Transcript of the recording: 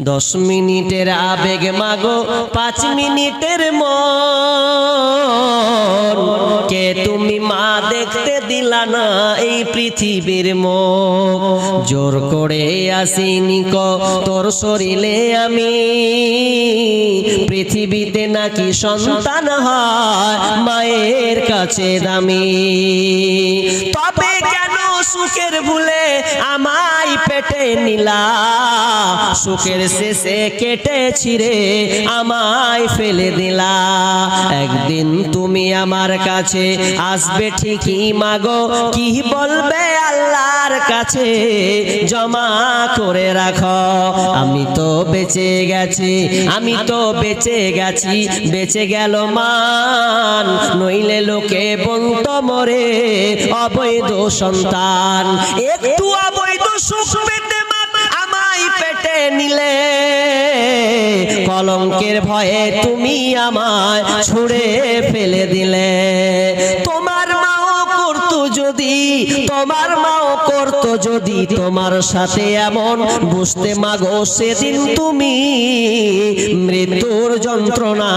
10 মিনিটের আবেগ মাগো 5 মিনিটের মন কে তুমি মা দেখতে দিলা না এই পৃথিবীর মুখ জোর করে আসিনি কো তোর শরীরে আমি পৃথিবীতে নাকি সন্তান হয় মায়ের কাছে দামি তবে কেন সুখের ভুলে আমায় পেটে নিলা সুখের শেষে কেটে ছিঁড়ে আমায় ফেলে দিলা একদিন তুমি আমার কাছে আসবে ঠিকই মাগো কি বলবে আল্লাহর কাছে জমা করে রাখো আমি তো বেঁচে গেছি বেঁচে গেল মান নইলে লোকে বলতো মরে অবৈধ সন্তান একটু অবৈধ সুখ পেতে আমায় পেটে নিলে কলঙ্কের ভয়ে তুমি আমায় ছুঁড়ে ফেলে দিলে তোমার মাও করতো যদি তোমার সাথে এমন বুঝতে মাগো সেদিন তুমি মৃত্যুর যন্ত্রণা